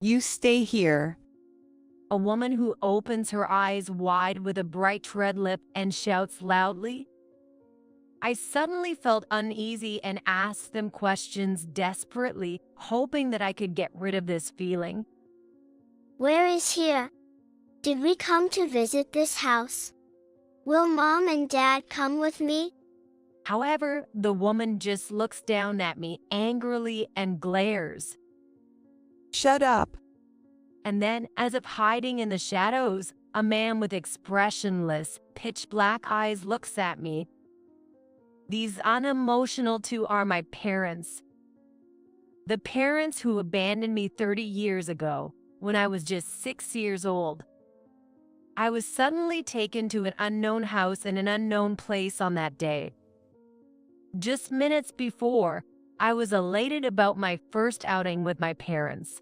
You stay here. A woman who opens her eyes wide with a bright red lip and shouts loudly. I suddenly felt uneasy and asked them questions desperately, hoping that I could get rid of this feeling. Where is here? Did we come to visit this house? Will Mom and Dad come with me? However, the woman just looks down at me angrily and glares. Shut up. And then, as if hiding in the shadows, a man with expressionless, pitch-black eyes looks at me. These unemotional two are my parents. The parents who abandoned me 30 years ago, when I was just 6 years old. I was suddenly taken to an unknown house in an unknown place on that day. Just minutes before, I was elated about my first outing with my parents.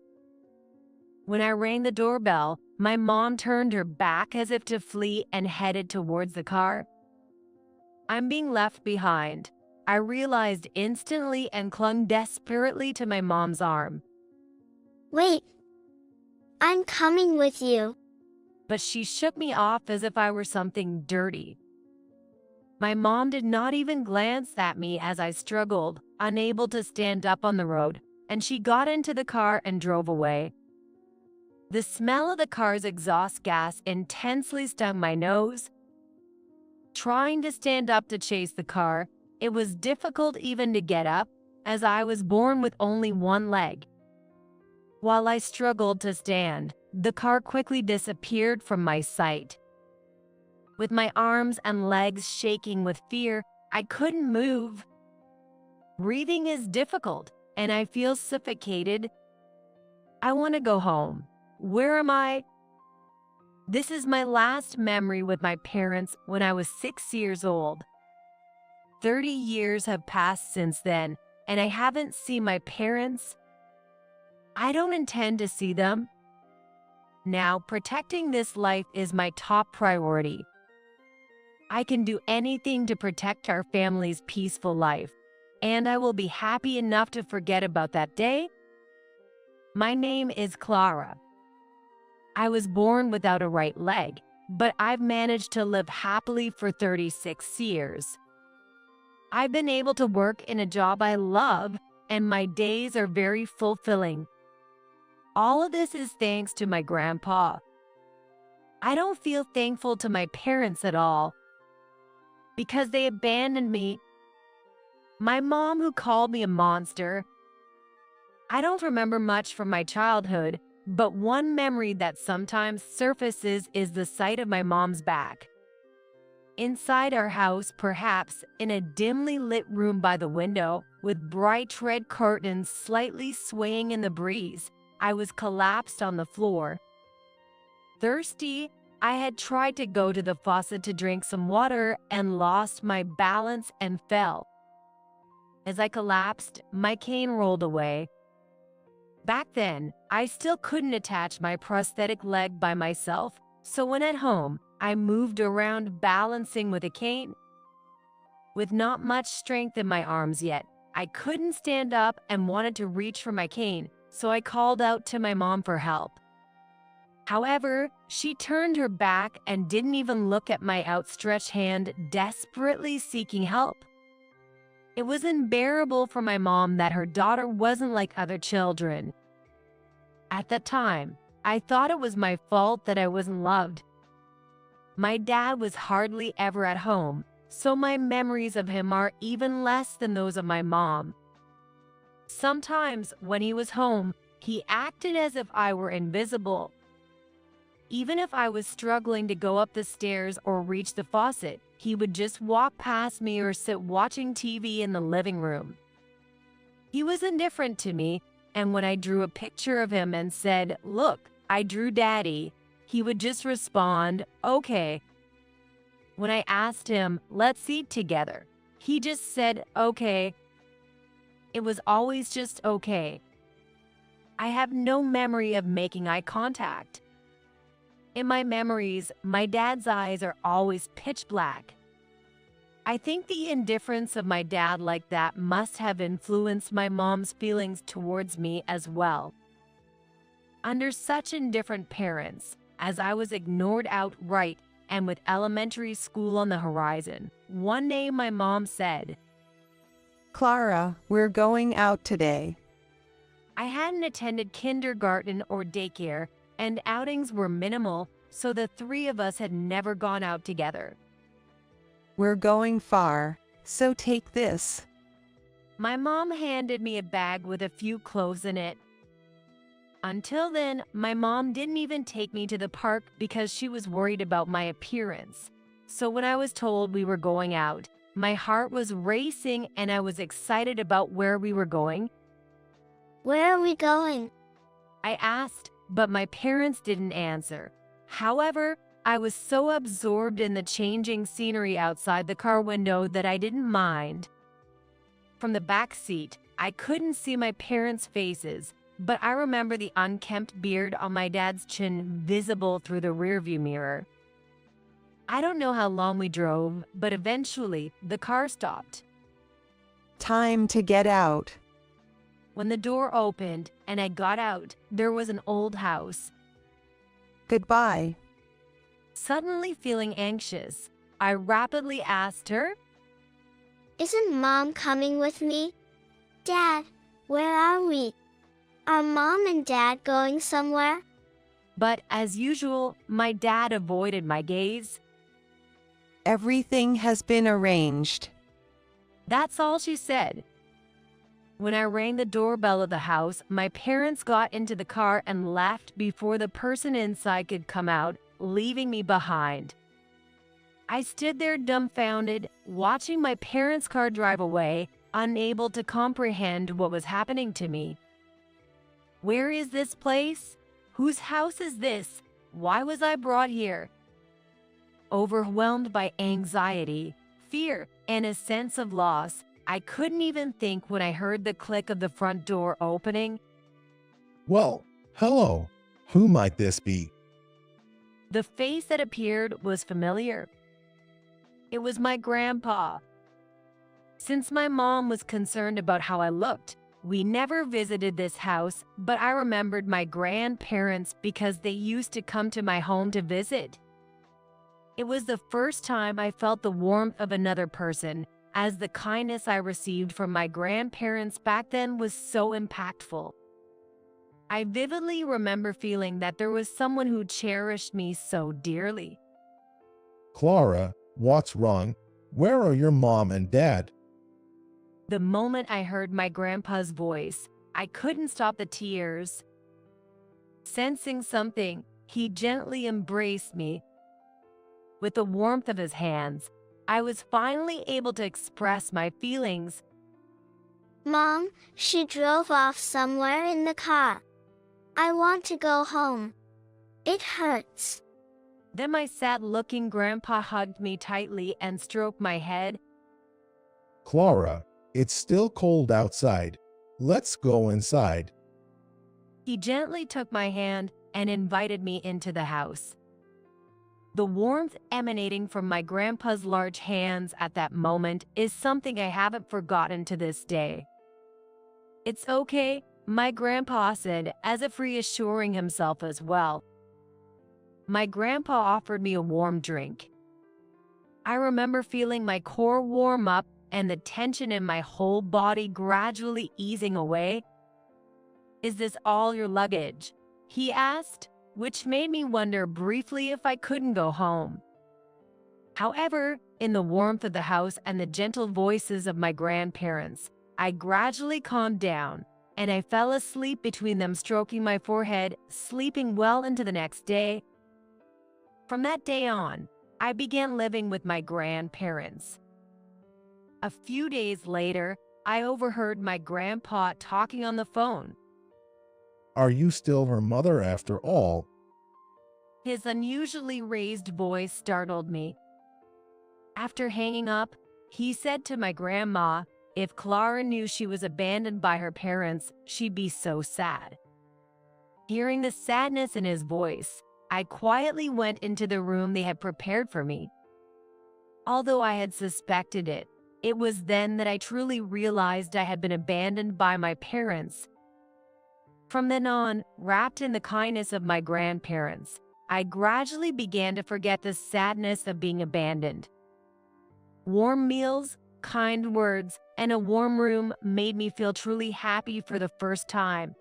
When I rang the doorbell, my mom turned her back as if to flee and headed towards the car. I'm being left behind, I realized instantly and clung desperately to my mom's arm. Wait. I'm coming with you. But she shook me off as if I were something dirty. My mom did not even glance at me as I struggled, unable to stand up on the road, and she got into the car and drove away. The smell of the car's exhaust gas intensely stung my nose. Trying to stand up to chase the car, it was difficult even to get up, as I was born with only one leg. While I struggled to stand, the car quickly disappeared from my sight. With my arms and legs shaking with fear, I couldn't move. Breathing is difficult, and I feel suffocated. I want to go home. Where am I? This is my last memory with my parents when I was 6 years old. 30 years have passed since then, and I haven't seen my parents. I don't intend to see them. Now, protecting this life is my top priority. I can do anything to protect our family's peaceful life, and I will be happy enough to forget about that day. My name is Clara. I was born without a right leg, but I've managed to live happily for 36 years. I've been able to work in a job I love, and my days are very fulfilling. All of this is thanks to my grandpa. I don't feel thankful to my parents at all, because they abandoned me. My mom, who called me a monster. I don't remember much from my childhood, but one memory that sometimes surfaces is the sight of my mom's back. Inside our house, perhaps in a dimly lit room by the window, with bright red curtains slightly swaying in the breeze, I was collapsed on the floor. Thirsty, I had tried to go to the faucet to drink some water and lost my balance and fell. As I collapsed, my cane rolled away. Back then, I still couldn't attach my prosthetic leg by myself, so when at home, I moved around balancing with a cane. With not much strength in my arms yet, I couldn't stand up and wanted to reach for my cane, so I called out to my mom for help. However, she turned her back and didn't even look at my outstretched hand, desperately seeking help. It was unbearable for my mom that her daughter wasn't like other children. At that time, I thought it was my fault that I wasn't loved. My dad was hardly ever at home, so my memories of him are even less than those of my mom. Sometimes, when he was home, he acted as if I were invisible. Even if I was struggling to go up the stairs or reach the faucet, he would just walk past me or sit watching TV in the living room. He was indifferent to me, and when I drew a picture of him and said, "Look, I drew Daddy," he would just respond, "Okay." When I asked him, "Let's eat together," he just said, "Okay." It was always just okay. I have no memory of making eye contact. In my memories, my dad's eyes are always pitch black. I think the indifference of my dad like that must have influenced my mom's feelings towards me as well. Under such indifferent parents, as I was ignored outright and with elementary school on the horizon, one day my mom said, Clara, we're going out today. I hadn't attended kindergarten or daycare, and outings were minimal, so the three of us had never gone out together. We're going far, so take this. My mom handed me a bag with a few clothes in it. Until then, my mom didn't even take me to the park because she was worried about my appearance. So when I was told we were going out, my heart was racing and I was excited about where we were going. Where are we going? I asked, but my parents didn't answer. However, I was so absorbed in the changing scenery outside the car window that I didn't mind. From the back seat, I couldn't see my parents' faces, but I remember the unkempt beard on my dad's chin visible through the rearview mirror. I don't know how long we drove, but eventually the car stopped. Time to get out. When the door opened and I got out, there was an old house. Goodbye. Suddenly feeling anxious, I rapidly asked her, Isn't Mom coming with me? Dad, where are we? Are Mom and Dad going somewhere? but as usual, my dad avoided my gaze. Everything has been arranged. That's all she said. When I rang the doorbell of the house, my parents got into the car and left before the person inside could come out, leaving me behind. I stood there dumbfounded, watching my parents' car drive away, unable to comprehend what was happening to me. Where is this place? Whose house is this? Why was I brought here? Overwhelmed by anxiety, fear, and a sense of loss, I couldn't even think when I heard the click of the front door opening. Well, hello. Who might this be? The face that appeared was familiar. It was my grandpa. Since my mom was concerned about how I looked, we never visited this house, but I remembered my grandparents because they used to come to my home to visit. It was the first time I felt the warmth of another person, as the kindness I received from my grandparents back then was so impactful. I vividly remember feeling that there was someone who cherished me so dearly. Clara, what's wrong? Where are your mom and dad? The moment I heard my grandpa's voice, I couldn't stop the tears. Sensing something, he gently embraced me. With the warmth of his hands, I was finally able to express my feelings. Mom, she drove off somewhere in the car. I want to go home. It hurts. Then my sad-looking grandpa hugged me tightly and stroked my head. Clara, it's still cold outside. Let's go inside. He gently took my hand and invited me into the house. The warmth emanating from my grandpa's large hands at that moment is something I haven't forgotten to this day. It's okay, my grandpa said, as if reassuring himself as well. My grandpa offered me a warm drink. I remember feeling my core warm up and the tension in my whole body gradually easing away. "Is this all your luggage?" he asked, which made me wonder briefly if I couldn't go home. However, in the warmth of the house and the gentle voices of my grandparents, I gradually calmed down, and I fell asleep between them stroking my forehead, sleeping well into the next day. From that day on, I began living with my grandparents. A few days later, I overheard my grandpa talking on the phone. Are you still her mother after all? His unusually raised voice startled me. After hanging up, he said to my grandma, if Clara knew she was abandoned by her parents, she'd be so sad. Hearing the sadness in his voice, I quietly went into the room they had prepared for me. Although I had suspected it, it was then that I truly realized I had been abandoned by my parents. From then on, wrapped in the kindness of my grandparents, I gradually began to forget the sadness of being abandoned. Warm meals, kind words, and a warm room made me feel truly happy for the first time.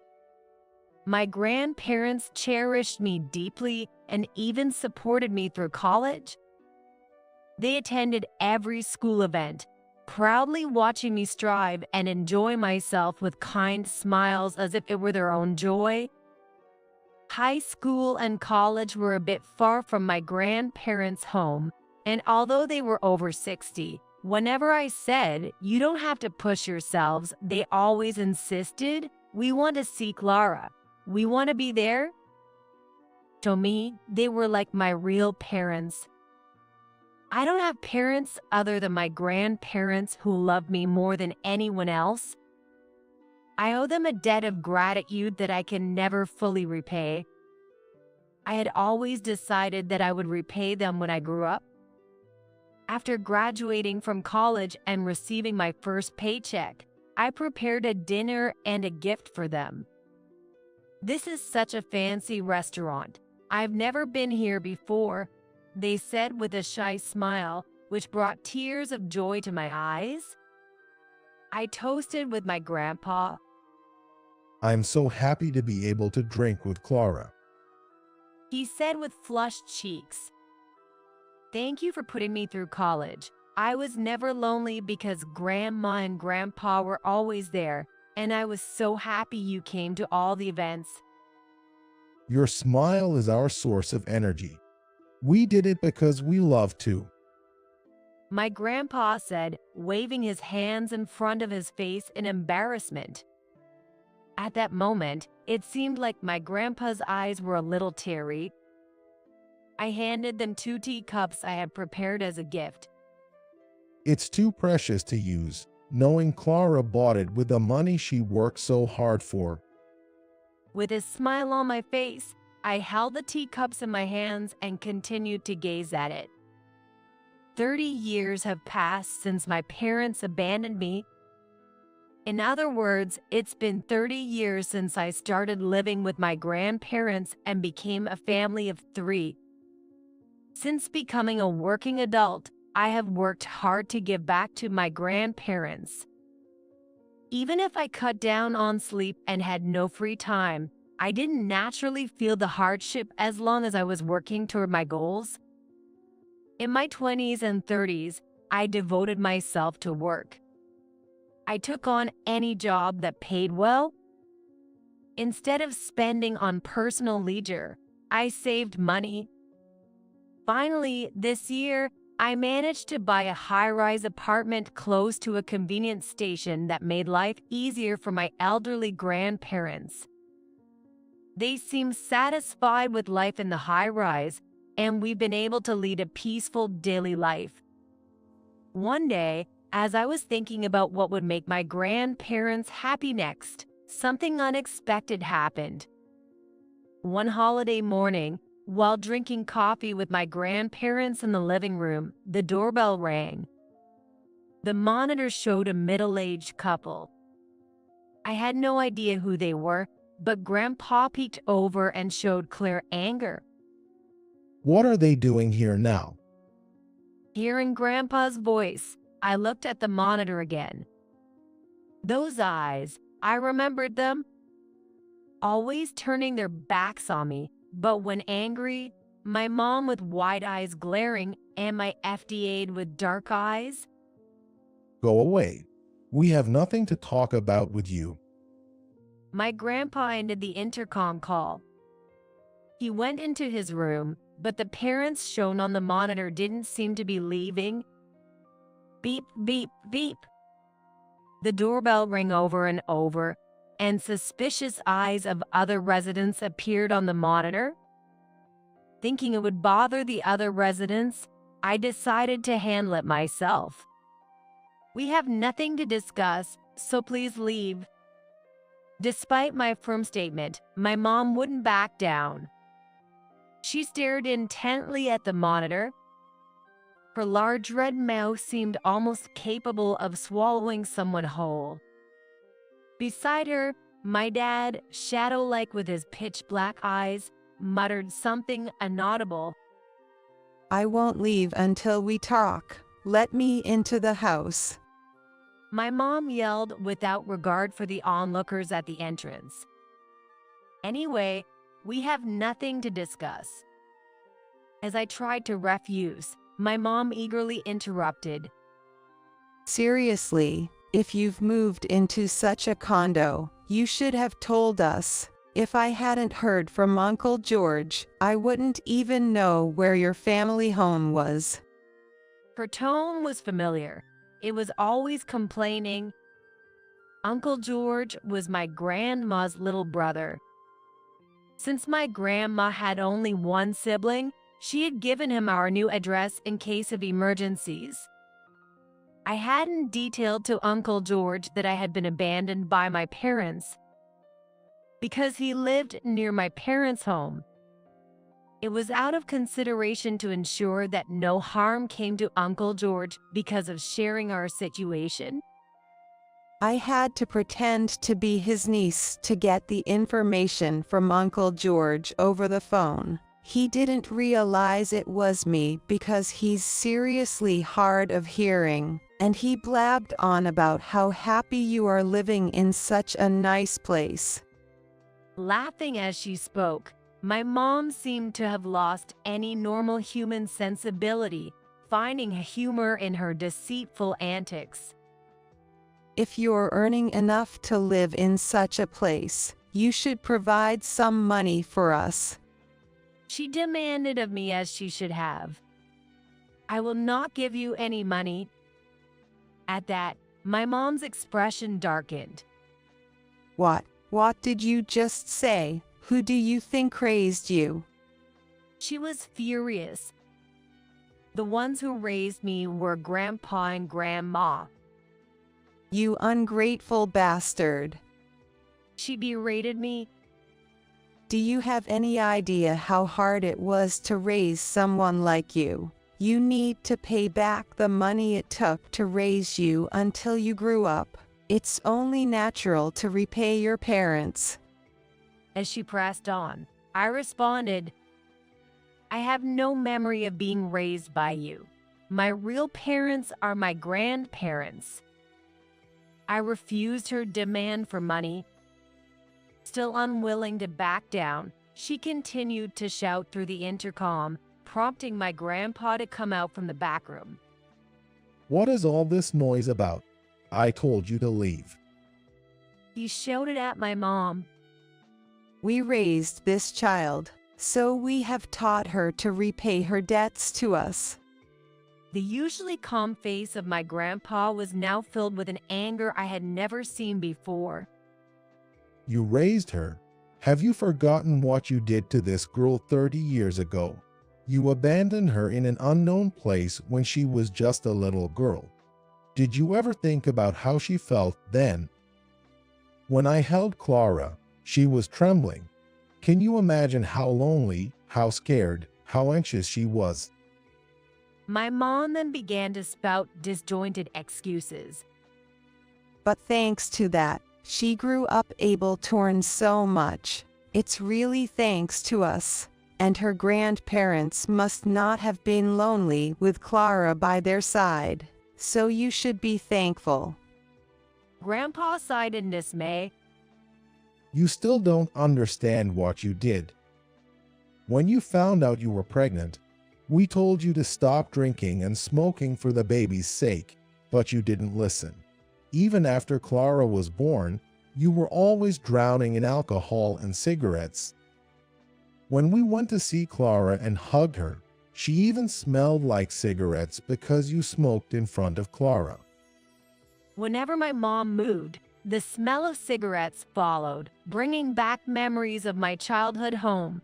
My grandparents cherished me deeply and even supported me through college. They attended every school event, proudly watching me strive and enjoy myself with kind smiles as if it were their own joy. High school and college were a bit far from my grandparents' home, and although they were over 60, whenever I said, "You don't have to push yourselves," they always insisted, "We want to see Clara. We want to be there." To me, they were like my real parents. I don't have parents other than my grandparents who love me more than anyone else. I owe them a debt of gratitude that I can never fully repay. I had always decided that I would repay them when I grew up. After graduating from college and receiving my first paycheck, I prepared a dinner and a gift for them. "This is such a fancy restaurant. I've never been here before," they said with a shy smile, which brought tears of joy to my eyes. I toasted with my grandpa. I'm so happy to be able to drink with Clara. He said with flushed cheeks, "Thank you for putting me through college. I was never lonely because Grandma and Grandpa were always there, and I was so happy you came to all the events." Your smile is our source of energy. We did it because we love to. My grandpa said, waving his hands in front of his face in embarrassment. At that moment, it seemed like my grandpa's eyes were a little teary. I handed them 2 teacups I had prepared as a gift. It's too precious to use, knowing Clara bought it with the money she worked so hard for. With a smile on my face, I held the teacups in my hands and continued to gaze at it. 30 years have passed since my parents abandoned me. In other words, it's been 30 years since I started living with my grandparents and became a family of 3. Since becoming a working adult, I have worked hard to give back to my grandparents. Even if I cut down on sleep and had no free time, I didn't naturally feel the hardship as long as I was working toward my goals. In my 20s and 30s, I devoted myself to work. I took on any job that paid well. Instead of spending on personal leisure, I saved money. Finally, this year, I managed to buy a high-rise apartment close to a convenience station that made life easier for my elderly grandparents. They seem satisfied with life in the high-rise, and we've been able to lead a peaceful daily life. One day, as I was thinking about what would make my grandparents happy next, something unexpected happened. One holiday morning, while drinking coffee with my grandparents in the living room, the doorbell rang. The monitor showed a middle-aged couple. I had no idea who they were, but Grandpa peeked over and showed clear anger. What are they doing here now? Hearing Grandpa's voice, I looked at the monitor again. Those eyes, I remembered them. Always turning their backs on me, but when angry, my mom with wide eyes glaring and my FDA'd with dark eyes. Go away. We have nothing to talk about with you. My grandpa ended the intercom call. He went into his room, but the parents shown on the monitor didn't seem to be leaving. Beep, beep, beep. The doorbell rang over and over, and suspicious eyes of other residents appeared on the monitor. Thinking it would bother the other residents, I decided to handle it myself. "We have nothing to discuss, so please leave." Despite my firm statement, my mom wouldn't back down. She stared intently at the monitor. Her large red mouth seemed almost capable of swallowing someone whole. Beside her, My dad, shadow-like with his pitch-black eyes, muttered something inaudible. I won't leave until we talk. Let me into the house. My mom yelled without regard for the onlookers at the entrance. Anyway, we have nothing to discuss. As I tried to refuse, my mom eagerly interrupted. Seriously, if you've moved into such a condo, you should have told us. If I hadn't heard from Uncle George, I wouldn't even know where your family home was. Her tone was familiar. It was always complaining. Uncle George was my grandma's little brother. Since my grandma had only one sibling, she had given him our new address in case of emergencies. I hadn't detailed to Uncle George that I had been abandoned by my parents because he lived near my parents' home. It was out of consideration to ensure that no harm came to Uncle George because of sharing our situation. I had to pretend to be his niece to get the information from Uncle George over the phone. He didn't realize it was me because he's seriously hard of hearing, and he blabbed on about how happy you are living in such a nice place. Laughing as she spoke, my mom seemed to have lost any normal human sensibility, finding humor in her deceitful antics. If you're earning enough to live in such a place, you should provide some money for us. She demanded of me as she should have. I will not give you any money. At that, my mom's expression darkened. What did you just say? Who do you think raised you? She was furious. The ones who raised me were Grandpa and Grandma. You ungrateful bastard. She berated me. Do you have any idea how hard it was to raise someone like you? You need to pay back the money it took to raise you until you grew up. It's only natural to repay your parents. As she pressed on, I responded, I have no memory of being raised by you. My real parents are my grandparents. I refused her demand for money. Still unwilling to back down, she continued to shout through the intercom, prompting my grandpa to come out from the back room. What is all this noise about? I told you to leave. He shouted at my mom. We raised this child, so we have taught her to repay her debts to us. The usually calm face of my grandpa was now filled with an anger I had never seen before. You raised her. Have you forgotten what you did to this girl 30 years ago? You abandoned her in an unknown place when she was just a little girl. Did you ever think about how she felt then? When I held Clara, she was trembling. Can you imagine how lonely, how scared, how anxious she was? My mom then began to spout disjointed excuses. But thanks to that, she grew up able to earn so much. It's really thanks to us. And her grandparents must not have been lonely with Clara by their side. So you should be thankful. Grandpa sighed in dismay. You still don't understand what you did. When you found out you were pregnant, we told you to stop drinking and smoking for the baby's sake, but you didn't listen. Even after Clara was born, you were always drowning in alcohol and cigarettes. When we went to see Clara and hugged her, she even smelled like cigarettes because you smoked in front of Clara. Whenever my mom moved, the smell of cigarettes followed, bringing back memories of my childhood home.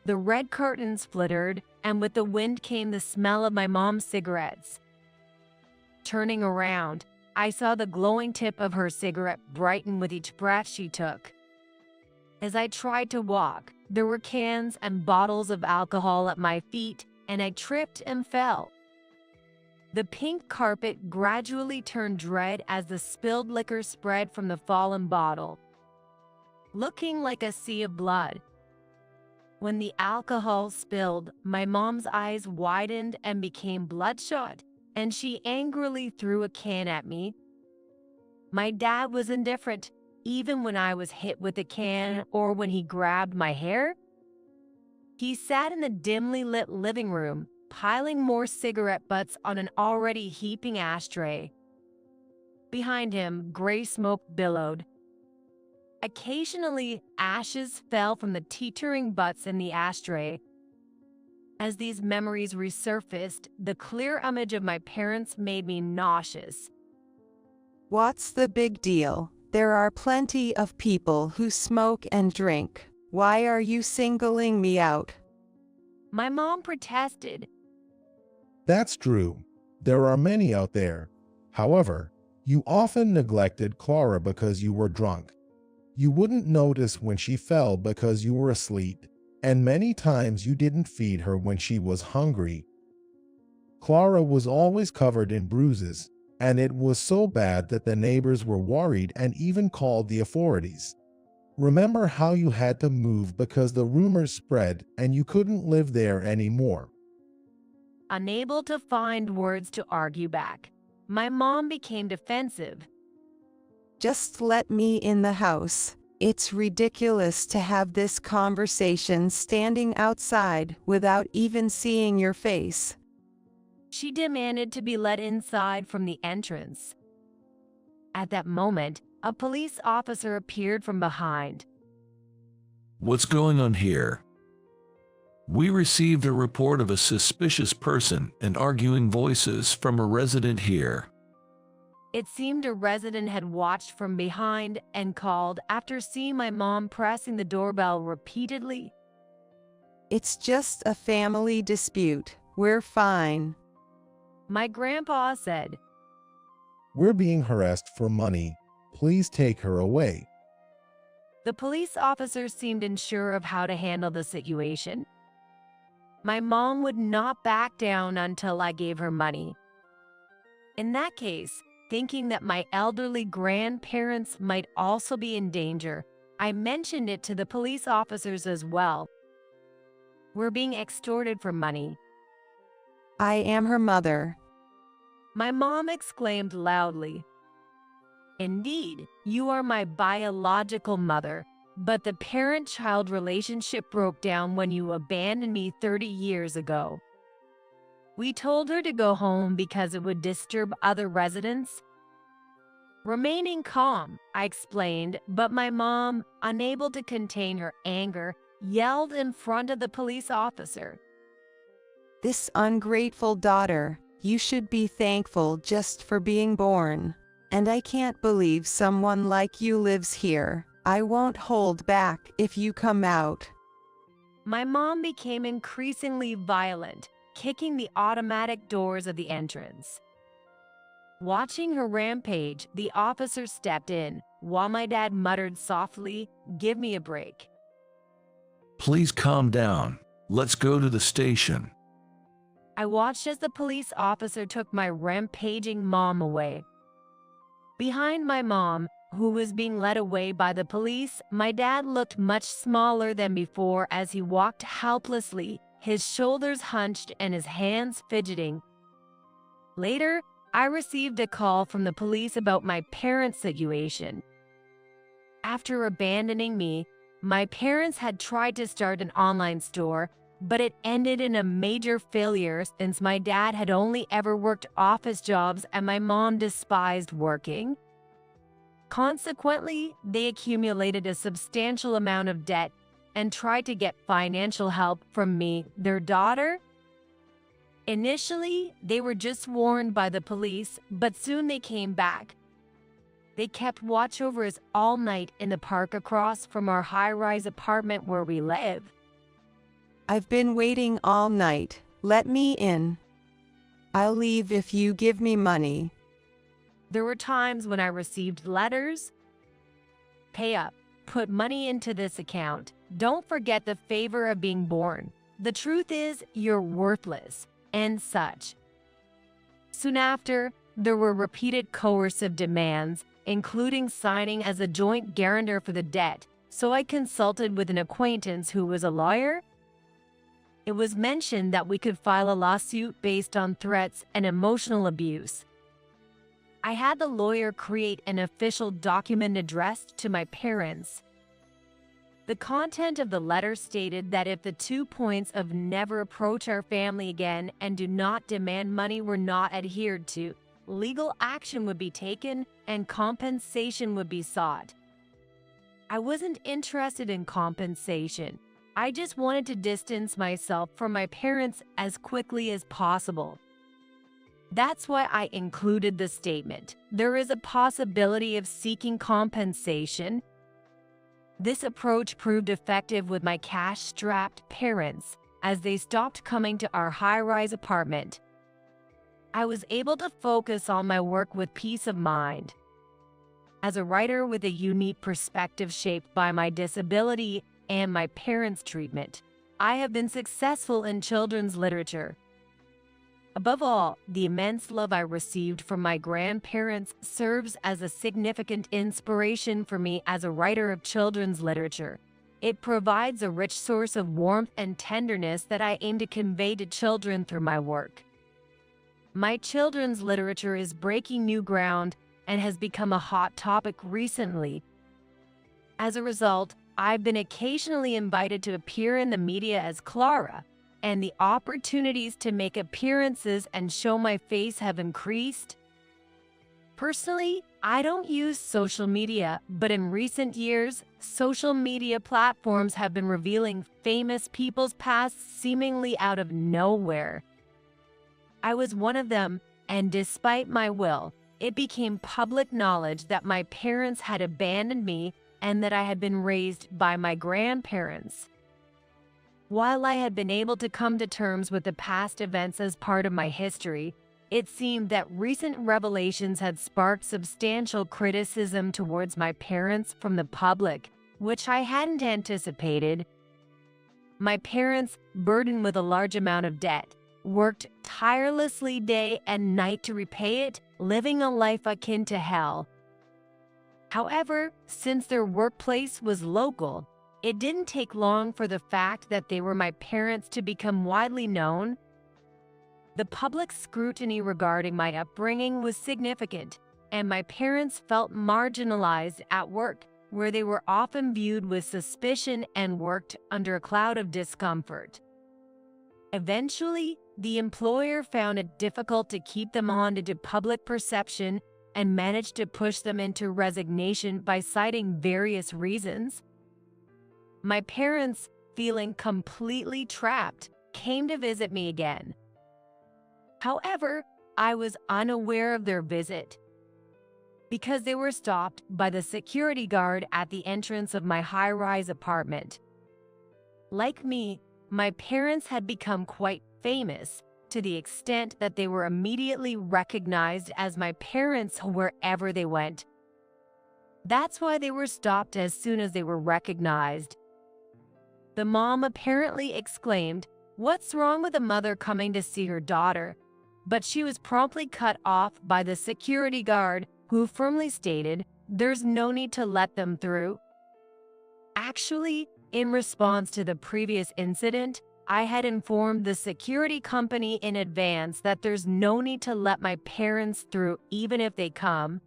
The red curtains flittered, and with the wind came the smell of my mom's cigarettes. Turning around, I saw the glowing tip of her cigarette brighten with each breath she took. As I tried to walk, there were cans and bottles of alcohol at my feet, and I tripped and fell. The pink carpet gradually turned red as the spilled liquor spread from the fallen bottle. looking like a sea of blood. When the alcohol spilled, my mom's eyes widened and became bloodshot, and she angrily threw a can at me. My dad was indifferent, even when I was hit with a can or when he grabbed my hair. He sat in the dimly lit living room, piling more cigarette butts on an already heaping ashtray. Behind him, gray smoke billowed. Occasionally, ashes fell from the teetering butts in the ashtray. As these memories resurfaced, the clear image of my parents made me nauseous. What's the big deal? There are plenty of people who smoke and drink. Why are you singling me out? My mom protested. That's true. There are many out there. However, you often neglected Clara because you were drunk. You wouldn't notice when she fell because you were asleep, and many times you didn't feed her when she was hungry. Clara was always covered in bruises, and it was so bad that the neighbors were worried and even called the authorities. Remember how you had to move because the rumors spread and you couldn't live there anymore? Unable to find words to argue back, my mom became defensive. Just let me in the house. It's ridiculous to have this conversation standing outside without even seeing your face. She demanded to be let inside from the entrance. At that moment, a police officer appeared from behind. What's going on here? We received a report of a suspicious person and arguing voices from a resident here. It seemed a resident had watched from behind and called after seeing my mom pressing the doorbell repeatedly. It's just a family dispute. We're fine. My grandpa said. We're being harassed for money. Please take her away. The police officer seemed unsure of how to handle the situation. My mom would not back down until I gave her money. In that case, thinking that my elderly grandparents might also be in danger, I mentioned it to the police officers as well. We're being extorted for money. I am her mother. My mom exclaimed loudly. Indeed, you are my biological mother, but the parent-child relationship broke down when you abandoned me 30 years ago. We told her to go home because it would disturb other residents. Remaining calm, I explained, but my mom, unable to contain her anger, yelled in front of the police officer. This ungrateful daughter, you should be thankful just for being born. And I can't believe someone like you lives here. I won't hold back if you come out. My mom became increasingly violent, kicking the automatic doors of the entrance. Watching her rampage, the officer stepped in, while my dad muttered softly, "Give me a break." Please calm down. Let's go to the station. I watched as the police officer took my rampaging mom away. Behind my mom, who was being led away by the police, my dad looked much smaller than before as he walked helplessly, his shoulders hunched and his hands fidgeting. Later, I received a call from the police about my parents' situation. After abandoning me, my parents had tried to start an online store, but it ended in a major failure since my dad had only ever worked office jobs and my mom despised working. Consequently, they accumulated a substantial amount of debt and tried to get financial help from me, their daughter. Initially, they were just warned by the police, but soon they came back. They kept watch over us all night in the park across from our high-rise apartment where we live. I've been waiting all night. Let me in. I'll leave if you give me money. There were times when I received letters. Pay up. Put money into this account. Don't forget the favor of being born. The truth is, you're worthless, and such. Soon after, there were repeated coercive demands, including signing as a joint guarantor for the debt, so I consulted with an acquaintance who was a lawyer. It was mentioned that we could file a lawsuit based on threats and emotional abuse. I had the lawyer create an official document addressed to my parents. The content of the letter stated that if the 2 points of never approach our family again and do not demand money were not adhered to, legal action would be taken and compensation would be sought. I wasn't interested in compensation. I just wanted to distance myself from my parents as quickly as possible. That's why I included the statement. There is a possibility of seeking compensation. This approach proved effective with my cash-strapped parents as they stopped coming to our high-rise apartment. I was able to focus on my work with peace of mind. As a writer with a unique perspective shaped by my disability and my parents' treatment, I have been successful in children's literature. Above all, the immense love I received from my grandparents serves as a significant inspiration for me as a writer of children's literature. It provides a rich source of warmth and tenderness that I aim to convey to children through my work. My children's literature is breaking new ground and has become a hot topic recently. As a result, I've been occasionally invited to appear in the media as Clara, and the opportunities to make appearances and show my face have increased. Personally, I don't use social media, but in recent years, social media platforms have been revealing famous people's pasts seemingly out of nowhere. I was one of them, and despite my will, it became public knowledge that my parents had abandoned me and that I had been raised by my grandparents. While I had been able to come to terms with the past events as part of my history, it seemed that recent revelations had sparked substantial criticism towards my parents from the public, which I hadn't anticipated. My parents, burdened with a large amount of debt, worked tirelessly day and night to repay it, living a life akin to hell. However, since their workplace was local, it didn't take long for the fact that they were my parents to become widely known. The public scrutiny regarding my upbringing was significant, and my parents felt marginalized at work, where they were often viewed with suspicion and worked under a cloud of discomfort. Eventually, the employer found it difficult to keep them on into public perception and managed to push them into resignation by citing various reasons. My parents, feeling completely trapped, came to visit me again. However, I was unaware of their visit because they were stopped by the security guard at the entrance of my high-rise apartment. Like me, my parents had become quite famous to the extent that they were immediately recognized as my parents wherever they went. That's why they were stopped as soon as they were recognized. The mom apparently exclaimed, "What's wrong with a mother coming to see her daughter?" But she was promptly cut off by the security guard, who firmly stated, "There's no need to let them through." Actually, in response to the previous incident, I had informed the security company in advance that there's no need to let my parents through even if they come.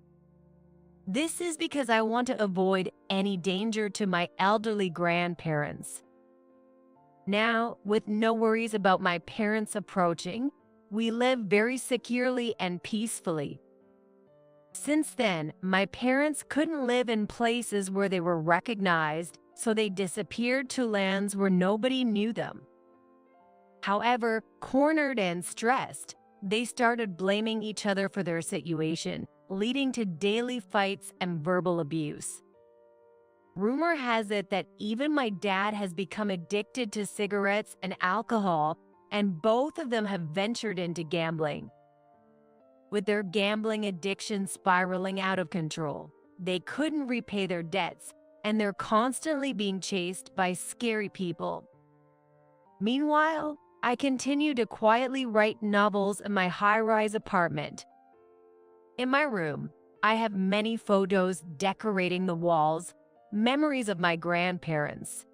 This is because I want to avoid any danger to my elderly grandparents. Now, with no worries about my parents approaching, we live very securely and peacefully. Since then, my parents couldn't live in places where they were recognized, so they disappeared to lands where nobody knew them. However, cornered and stressed, they started blaming each other for their situation, leading to daily fights and verbal abuse. Rumor has it that even my dad has become addicted to cigarettes and alcohol, and both of them have ventured into gambling. With their gambling addiction spiraling out of control, they couldn't repay their debts, and they're constantly being chased by scary people. Meanwhile, I continue to quietly write novels in my high-rise apartment. In my room, I have many photos decorating the walls, Memories of my grandparents.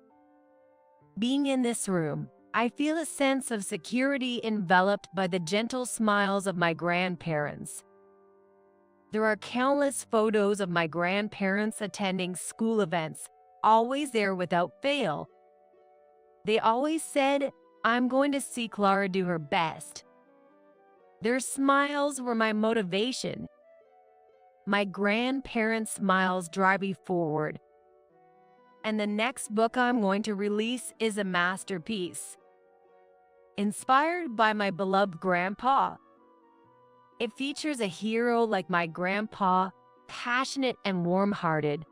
Being in this room, I feel a sense of security enveloped by the gentle smiles of my grandparents. There are countless photos of my grandparents attending school events, always there without fail. They always said, "I'm going to see Clara do her best." Their smiles were my motivation. My grandparents' smiles drive me forward. And the next book I'm going to release is a masterpiece. Inspired by my beloved grandpa. It features a hero like my grandpa, passionate and warm-hearted.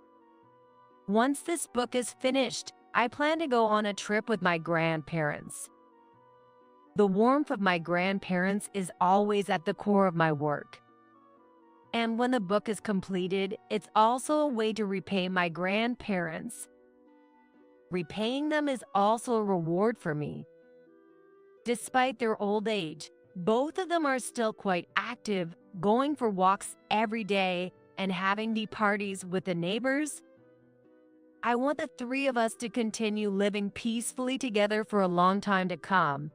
Once this book is finished, I plan to go on a trip with my grandparents. The warmth of my grandparents is always at the core of my work. And when the book is completed, it's also a way to repay my grandparents. Repaying them is also a reward for me. Despite their old age, both of them are still quite active, going for walks every day and having tea parties with the neighbors. I want the three of us to continue living peacefully together for a long time to come.